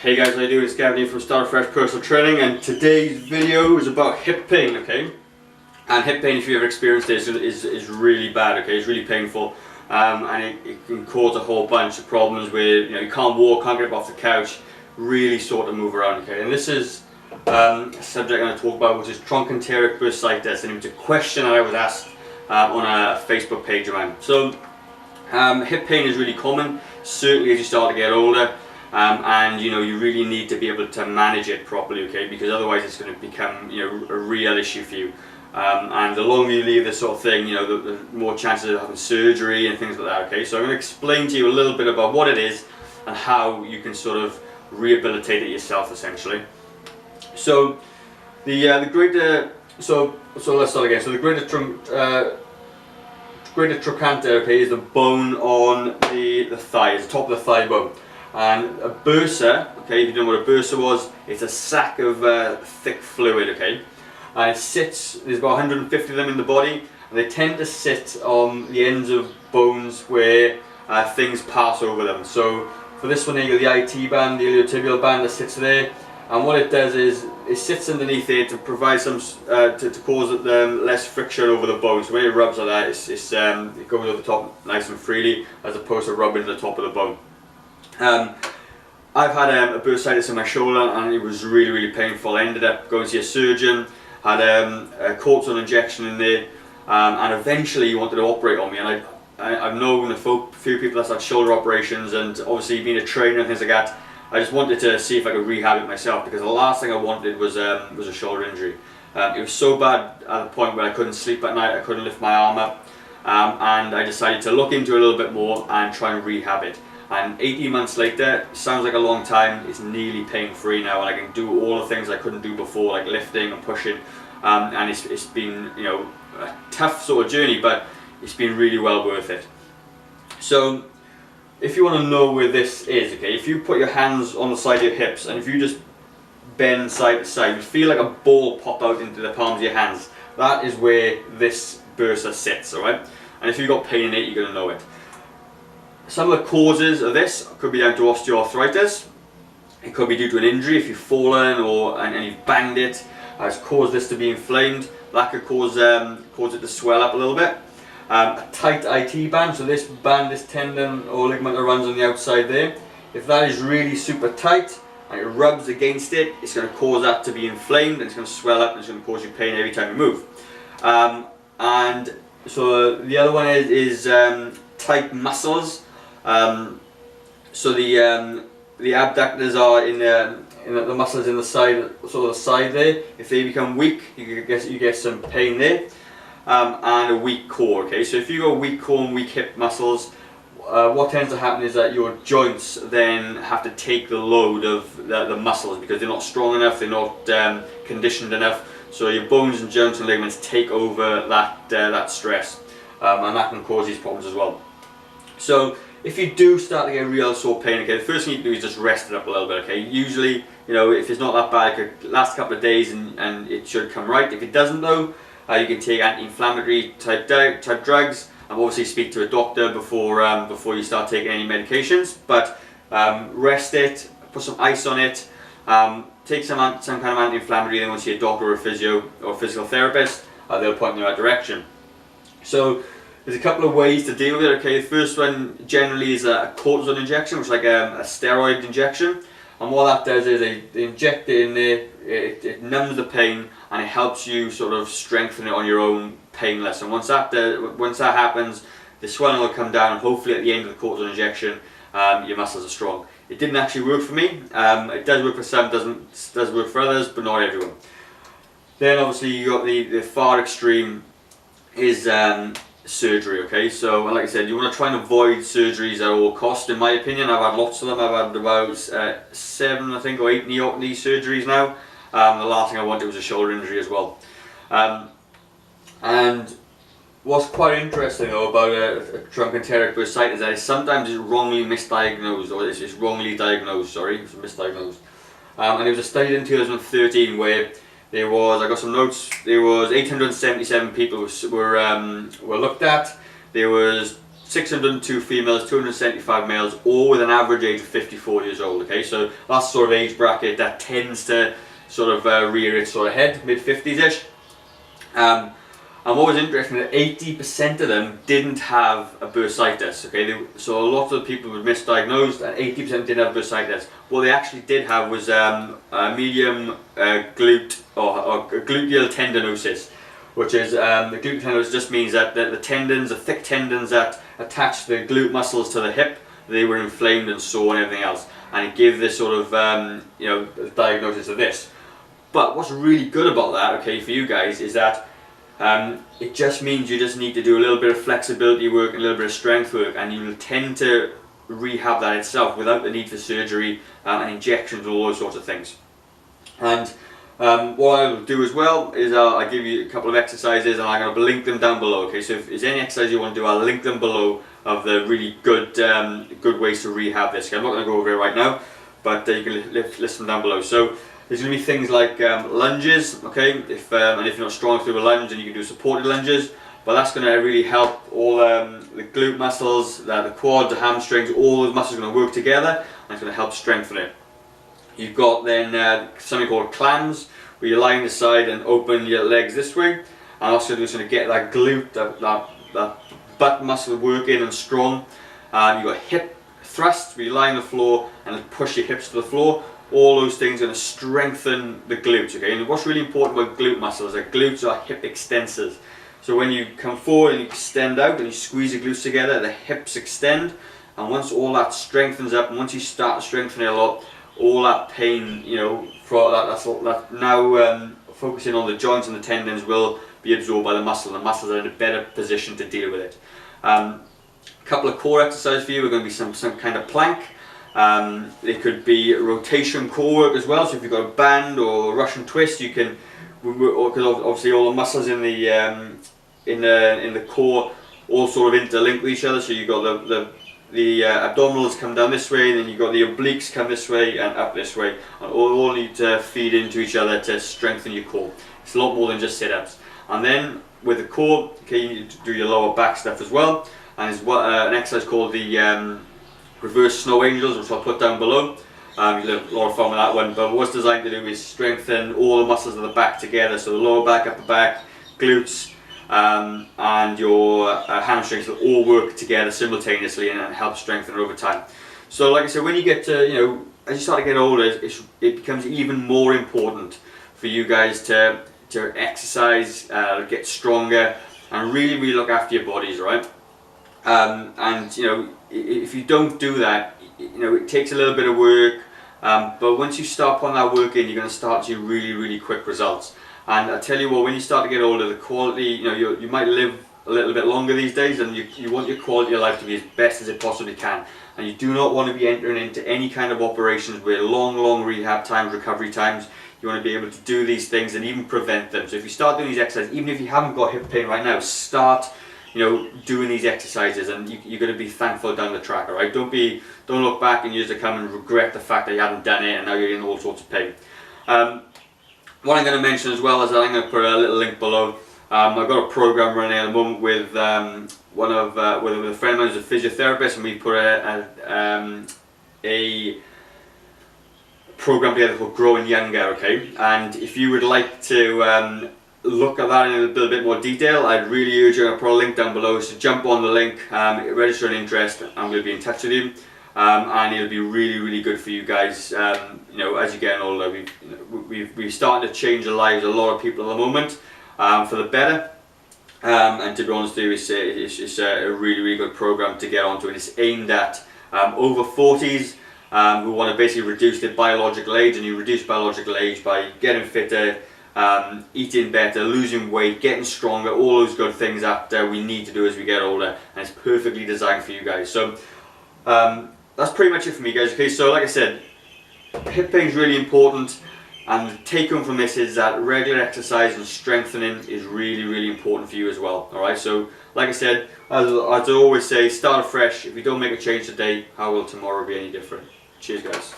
Hey guys, how you doing? It's Gavin here from Start Fresh Personal Training, and today's video is about hip pain, okay? And hip pain, if you've ever experienced it, is really bad, okay? It's really painful, and it can cause a whole bunch of problems where you can't walk, can't get up off the couch, really sort of move around, okay? And this is a subject I'm going to talk about, which is Tronchanteric bursitis, and it was a question that I was asked on a Facebook page of mine. So, hip pain is really common, certainly as you start to get older. And you really need to be able to manage it properly, okay? Because otherwise it's going to become a real issue for you. And the longer you leave this sort of thing, the more chances of having surgery and things like that, okay? So I'm going to explain to you a little bit about what it is and how you can sort of rehabilitate it yourself, essentially. So let's start again. So the greater trochanter, okay, is the bone on the thigh, it's the top of the thigh bone. And a bursa, okay, if you don't know what a bursa was, it's a sac of thick fluid, okay? And it sits, there's about 150 of them in the body, and they tend to sit on the ends of bones where things pass over them. So for this one here, you got the IT band, the iliotibial band that sits there, and what it does is, it sits underneath there to provide some, to cause less friction over the bone. So when it rubs like that, it goes over the top nice and freely, as opposed to rubbing the top of the bone. I've had a bursitis in my shoulder and it was really painful. I ended up going to see a surgeon, had a cortisone injection in there, and eventually he wanted to operate on me. And I've known a few people that's had shoulder operations, and obviously being a trainer and things like that, I just wanted to see if I could rehab it myself, because the last thing I wanted was a shoulder injury. It was so bad at the point where I couldn't sleep at night, I couldn't lift my arm up, and I decided to look into it a little bit more and try and rehab it. And 18 months later, sounds like a long time, it's nearly pain-free now, and I can do all the things I couldn't do before, like lifting and pushing, and it's been a tough sort of journey, but it's been really well worth it. So if you want to know where this is, okay, if you put your hands on the side of your hips and if you just bend side to side, you feel like a ball pop out into the palms of your hands. That is where this bursa sits, alright? And if you've got pain in it, you're going to know it. Some of the causes of this could be down to osteoarthritis. It could be due to an injury if you've fallen and you've banged it. It's caused this to be inflamed. That could cause it to swell up a little bit. A tight IT band, so this band, this tendon or ligament that runs on the outside there, if that is really super tight and it rubs against it, it's going to cause that to be inflamed and it's going to swell up and it's going to cause you pain every time you move. And so the other one is tight muscles. So the abductors are in the muscles in the side, sort of the side there. If they become weak, you get some pain there, and a weak core. Okay, so if you got weak core and weak hip muscles, what tends to happen is that your joints then have to take the load of the muscles because they're not strong enough, they're not conditioned enough. So your bones and joints and ligaments take over that stress, and that can cause these problems as well. So if you do start to get real sore pain, okay, the first thing you can do is just rest it up a little bit, okay? Usually, if it's not that bad, it could last a couple of days and it should come right. If it doesn't though, you can take anti-inflammatory type drugs, and obviously speak to a doctor before you start taking any medications. But rest it, put some ice on it, take some kind of anti-inflammatory, then go see a doctor or a physio or a physical therapist, they'll point in the right direction. So there's a couple of ways to deal with it, okay? The first one generally is a cortisone injection, which is like a steroid injection. And what that does is they inject it in there, it numbs the pain, and it helps you sort of strengthen it on your own painless. And once that happens, the swelling will come down, and hopefully at the end of the cortisone injection, your muscles are strong. It didn't actually work for me. It does work for some, does work for others, but not everyone. Then obviously you got the far extreme is surgery, okay? So like I said, you want to try and avoid surgeries at all costs, in my opinion. I've had lots of them. I've had about 7 I think or 8 knee surgeries now. The last thing I wanted was a shoulder injury as well. And what's quite interesting though about a Tronchanteric bursitis is that sometimes it's wrongly misdiagnosed, or it's wrongly diagnosed, sorry, it's misdiagnosed. And there was a study in 2013 where there was, I got some notes, there was 877 people were looked at. There was 602 females, 275 males, all with an average age of 54 years old. Okay, so that's the sort of age bracket that tends to sort of rear its sort of head, mid 50s-ish. And what was interesting, that 80% of them didn't have a bursitis. Okay, so a lot of the people were misdiagnosed, and 80% didn't have bursitis. What they actually did have was a medium glute or gluteal tendinosis, which is the glute tendinosis just means that the tendons, the thick tendons that attach the glute muscles to the hip, they were inflamed and sore and everything else, and it gave this sort of diagnosis of this. But what's really good about that, okay, for you guys, is that it just means you just need to do a little bit of flexibility work and a little bit of strength work, and you will tend to rehab that itself without the need for surgery and injections and all those sorts of things. And what I'll do as well is I'll give you a couple of exercises, and I'm going to link them down below. Okay, so if there's any exercise you want to do, I'll link them below of the really good good ways to rehab this. I'm not going to go over it right now, but you can list them down below. So there's going to be things like lunges, okay, and if you're not strong through a lunge, then you can do supported lunges, but that's going to really help all the glute muscles, the quad, the hamstrings, all those muscles are going to work together, and it's going to help strengthen it. You've got then something called clams, where you lie on the side and open your legs this way, and also just going to get that glute, that butt muscle working and strong. You've got hip thrusts, where you lie on the floor and push your hips to the floor. All those things are going to strengthen the glutes, okay? And what's really important about glute muscles is that glutes are hip extensors. So when you come forward and you extend out and you squeeze your glutes together, the hips extend, and once all that strengthens up, and once you start strengthening a lot, all that pain, for that now focusing on the joints and the tendons will be absorbed by the muscle. The muscles are in a better position to deal with it. A couple of core exercises for you. We're going to be some kind of plank. It could be rotation core work as well. So if you've got a band or a Russian twist, you can, because obviously all the muscles in the core all sort of interlink with each other. So you've got the abdominals come down this way, then you've got the obliques come this way and up this way, and all need to feed into each other to strengthen your core. It's a lot more than just sit-ups. And then with the core, okay, you need to do your lower back stuff as well, and there's an exercise called the reverse snow angels, which I'll put down below. You'll have a lot of fun with that one, but what it's designed to do is strengthen all the muscles of the back together, so the lower back, upper back, glutes, and your hamstrings will all work together simultaneously, and help strengthen it over time. So like I said, when you get to, as you start to get older, it becomes even more important for you guys to exercise, get stronger, and really, really look after your bodies, right? And if you don't do that, it takes a little bit of work, but once you start putting that work in, you're going to start to see really, really quick results. And I tell you what, when you start to get older, the quality, you might live a little bit longer these days, and you want your quality of life to be as best as it possibly can. And you do not want to be entering into any kind of operations with long rehab times, recovery times. You want to be able to do these things and even prevent them. So if you start doing these exercises, even if you haven't got hip pain right now, start doing these exercises, and you're going to be thankful down the track. All right, don't look back in years to come and regret the fact that you hadn't done it and now you're in all sorts of pain. What I'm going to mention as well is that I'm going to put a little link below. I've got a program running at the moment with with a friend of mine who's a physiotherapist, and we put a program together called Growing Younger. Okay, and if you would like to look at that in a little bit more detail, I'd really urge you. I'll put a link down below, so jump on the link, register an interest, and we'll be in touch with you. And it'll be really, really good for you guys. As you're getting older, we've started to change the lives of a lot of people at the moment for the better. And to be honest with you, it's a really, really good program to get onto, and it's aimed at over 40s who want to basically reduce their biological age. And you reduce biological age by getting fitter, eating better, losing weight, getting stronger, all those good things that we need to do as we get older, and it's perfectly designed for you guys. So that's pretty much it for me, guys. Okay, so like I said, hip pain is really important, and the take home from this is that regular exercise and strengthening is really, really important for you as well. Alright, so like I said, as I always say, start afresh. If you don't make a change today, how will tomorrow be any different? Cheers, guys.